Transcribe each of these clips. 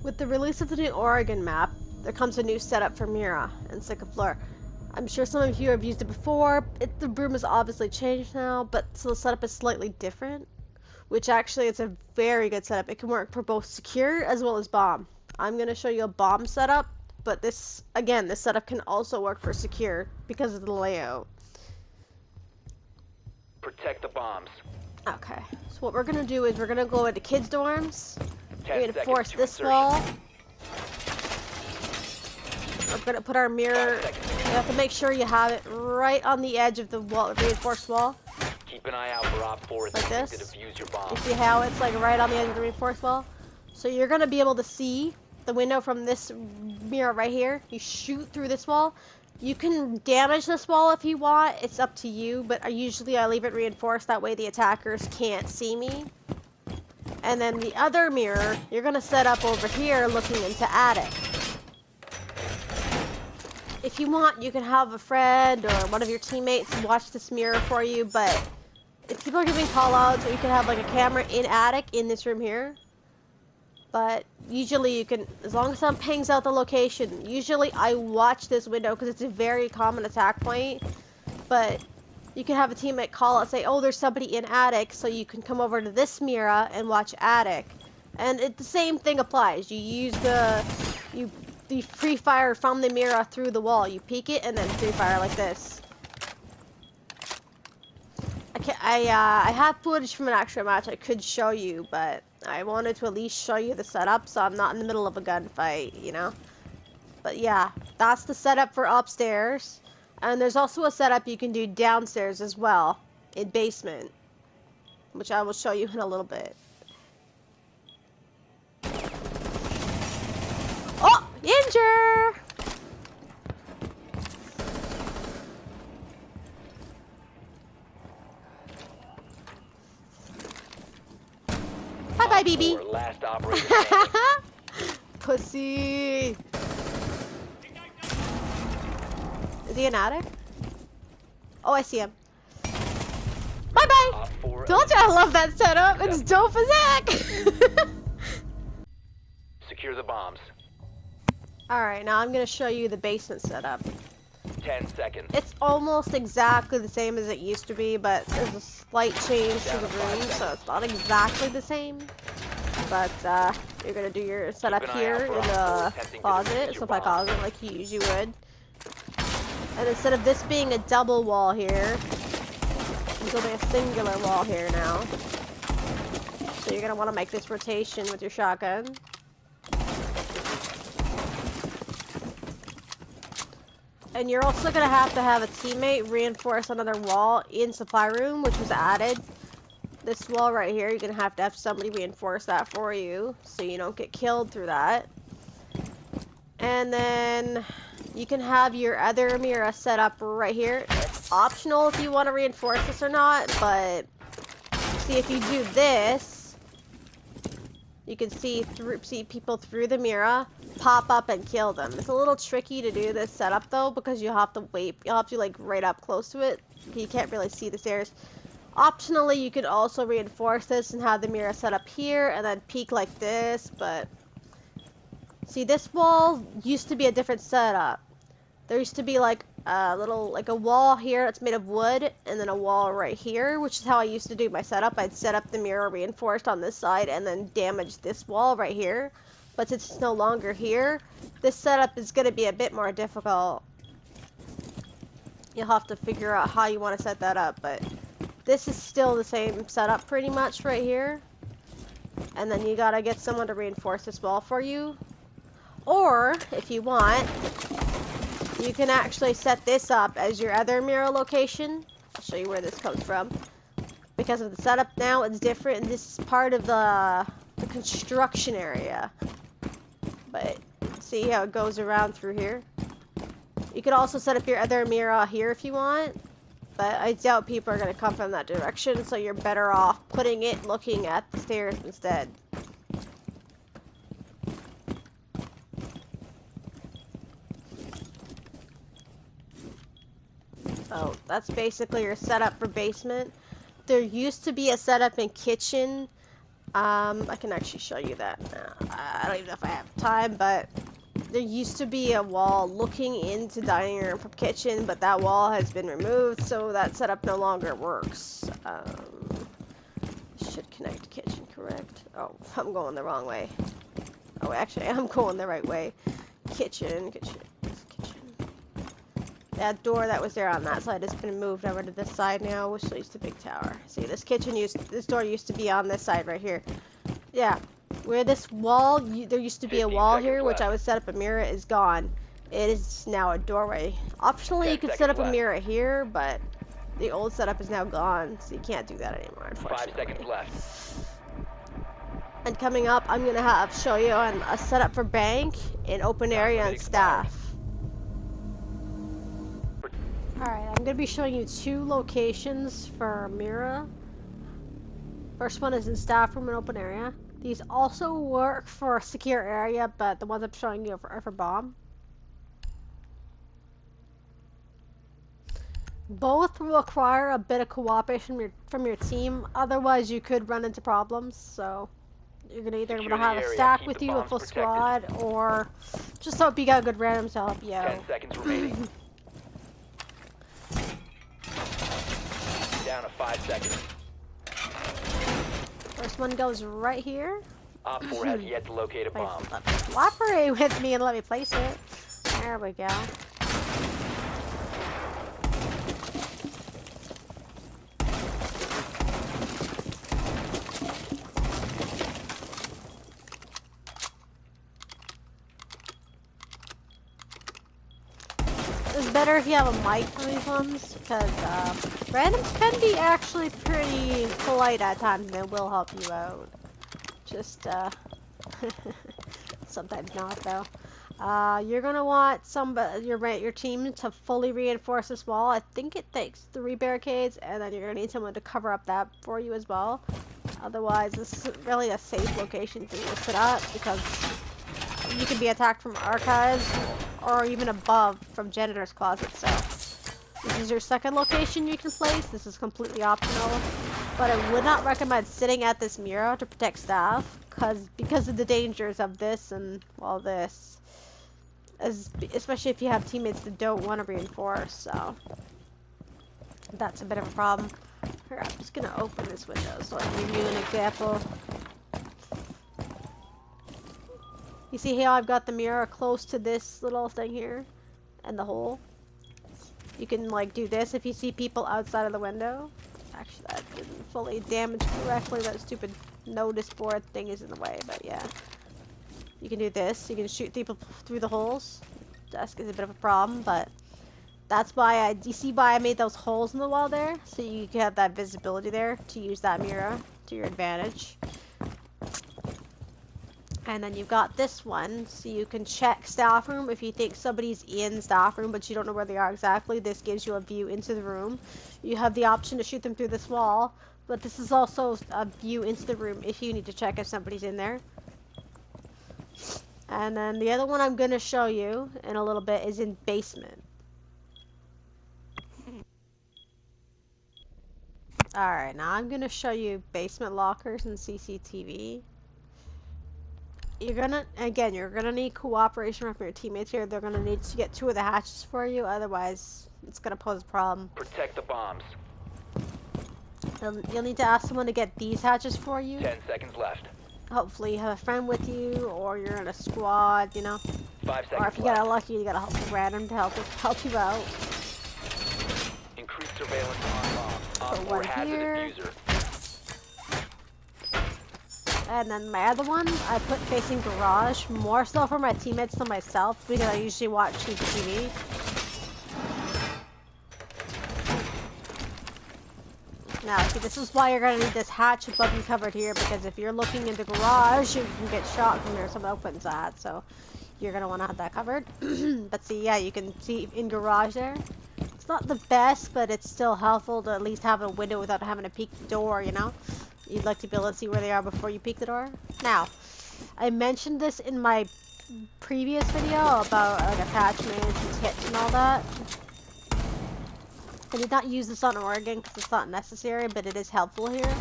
With the release of the new Oregon map, there comes a new setup for Mira and second floor. I'm sure some of you have used it before. The room has obviously changed now, but so the setup is slightly different, which actually it's a very good setup. It can work for both secure as well as bomb. I'm going to show you a bomb setup, but this setup can also work for secure because of the layout. Protect the bombs. Okay, so what we're going to do is we're going to go into kids' dorms, 10 reinforce seconds to this insertion. wall. We're going to put our mirror, you have to make sure you have it right on the edge of the wall, reinforced wall. Keep an eye out for Op 4 Like attempting this. to defuse your You bomb. see how it's like right on the edge of the reinforced wall? So you're going to be able to see the window from this mirror right here. You shoot through this wall. You can damage this wall if you want. It's up to you, but usually I leave it reinforced. That way the attackers can't see me. And then the other mirror, you're going to set up over here looking into attic. If you want, you can have a friend or one of your teammates watch this mirror for you, but if people are giving call-outs, you can have like a camera in attic in this room here. But usually you can, as long as someone pings out the location, usually I watch this window because it's a very common attack point. But you can have a teammate call out, say, oh, there's somebody in attic, so you can come over to this Mira and watch attic. And the same thing applies. You use the free fire from the Mira through the wall. You peek it and then free fire like this. I have footage from an actual match I could show you, but I wanted to at least show you the setup so I'm not in the middle of a gunfight, you know? But yeah, that's the setup for upstairs. And there's also a setup you can do downstairs as well, in basement, which I will show you in a little bit. Oh, injure! Bye-bye, BB. 4, last operator standing. Pussy. Is he an attic? Oh, I see him. Bye-bye. Op 4 Told you I love that setup. It's dope as heck. secure the bombs. Alright, now I'm going to show you the basement setup. 10 seconds. It's almost exactly the same as it used to be, but there's a slight change to the room, so it's not exactly the same. But you're going to do your setup here in the closet, supply closet, like you usually would. And instead of this being a double wall here, it's going to be a singular wall here now. So you're going to want to make this rotation with your shotgun. And you're also going to have a teammate reinforce another wall in supply room, which was added. This wall right here, you're going to have somebody reinforce that for you, so you don't get killed through that. And then you can have your other Mira set up right here. It's optional if you want to reinforce this or not, but see, if you do this, you can see people through the Mira, pop up and kill them. It's a little tricky to do this setup though, because you'll have to wait. You'll have to like right up close to it. You can't really see the stairs. Optionally, you could also reinforce this and have the Mira set up here and then peek like this, but see, this wall used to be a different setup. There used to be like a wall here that's made of wood and then a wall right here, which is how I used to do my setup. I'd set up the Mira reinforced on this side and then damage this wall right here. But since it's no longer here, this setup is going to be a bit more difficult. You'll have to figure out how you want to set that up, but this is still the same setup pretty much right here. And then you gotta get someone to reinforce this wall for you. Or, if you want, you can actually set this up as your other Mira location. I'll show you where this comes from. Because of the setup now, it's different, and this is part of the construction area. But see how it goes around through here. You could also set up your other Mira here if you want, but I doubt people are going to come from that direction, so you're better off putting it looking at the stairs instead. So that's basically your setup for basement. There used to be a setup in kitchen, I can actually show you that now. I don't even know if I have time, but there used to be a wall looking into dining room from kitchen, but that wall has been removed, so that setup no longer works. Should connect kitchen, correct? Oh, I'm going the wrong way. Oh, actually, I'm going the right way. Kitchen. That door that was there on that side has been moved over to this side now, which leads to big tower. See, this door used to be on this side right here. Yeah, where this wall, there used to be a 15 wall seconds here, which left. I would set up a mirror, is gone. It is now a doorway. Optionally, 10 you could set seconds up a left. mirror here, but the old setup is now gone, so you can't do that anymore, 5 unfortunately. seconds left. And coming up, I'm gonna show you a setup for bank in open area and staff. Alright, I'm gonna be showing you 2 locations for Mira. First one is in staff room and open area. These also work for a secure area, but the ones I'm showing you are for bomb. Both will require a bit of cooperation from your team, otherwise you could run into problems, so you're gonna either Secure the have a area. stack Keep with the you, a bombs full protected. squad, or just hope you got good randoms to help you out. 10 seconds remaining. Down to 5 seconds. First one goes right here. Op 4 has yet to locate a bomb. Cooperate with me and let me place it. There we go. It's better if you have a mic for these ones, because randoms can be actually pretty polite at times and they will help you out. Just, sometimes not though. You're gonna want your team to fully reinforce this wall. I think it takes 3 barricades, and then you're gonna need someone to cover up that for you as well. Otherwise, this isn't really a safe location for you to sit up, because you can be attacked from archives or even above from janitor's closet. So this is your second location you can place. This is completely optional, but I would not recommend sitting at this Mira to protect staff, because of the dangers of this and all this, especially if you have teammates that don't want to reinforce. So that's a bit of a problem. Here, I'm just gonna open this window so I can give you an example. You see how I've got the mirror close to this little thing here and the hole? You can like do this if you see people outside of the window. Actually, that didn't fully damage correctly. That stupid notice board thing is in the way, but yeah. You can do this. You can shoot people through the holes. Desk is a bit of a problem, but that's why you see why I made those holes in the wall there? So you can have that visibility there to use that mirror to your advantage. And then you've got this one, so you can check staff room if you think somebody's in staff room, but you don't know where they are exactly. This gives you a view into the room. You have the option to shoot them through this wall, but this is also a view into the room if you need to check if somebody's in there. And then the other one I'm going to show you in a little bit is in basement. Alright, now I'm going to show you basement lockers and CCTV. You're gonna need cooperation from your teammates here. They're gonna need to get 2 of the hatches for you, otherwise it's gonna pose a problem. Protect the bombs. You'll need to ask someone to get these hatches for you. 10 seconds left. Hopefully you have a friend with you, or you're in a squad, you know. 5 seconds Or if you left. got lucky, you got a random to help you out. Increased surveillance on bombs. Op 4 one has a here. diffuser. And then my other one, I put facing garage, more so for my teammates than myself, because I usually watch TV. Now, see, this is why you're going to need this hatch above you covered here, because if you're looking in the garage, you can get shot from there. Someone opens that, so you're going to want to have that covered. But see, yeah, you can see in garage there. It's not the best, but it's still helpful to at least have a window without having to peek the door, you know? You'd like to be able to see where they are before you peek the door. Now, I mentioned this in my previous video about like attachments and kits and all that. I did not use this on Oregon because it's not necessary, but it is helpful here.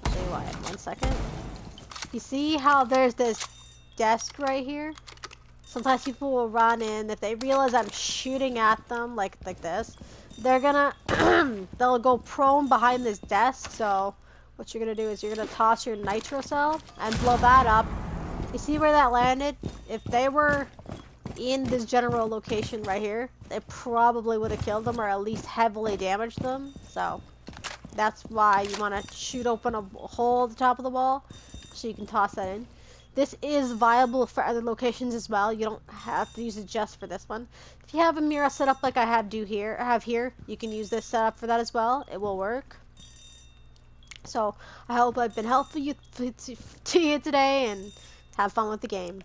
I'll show you you what, 1 second. You see how there's this desk right here? Sometimes people will run in, if they realize I'm shooting at them like this, they're gonna, they'll go prone behind this desk. So what you're gonna do is you're gonna toss your nitro cell and blow that up. You see where that landed? If they were in this general location right here, they probably would have killed them or at least heavily damaged them. So that's why you want to shoot open a hole at the top of the wall so you can toss that in. This is viable for other locations as well. You don't have to use it just for this one. If you have a Mira set up like I have here, you can use this setup for that as well. It will work. So I hope I've been helpful to you today, and have fun with the game.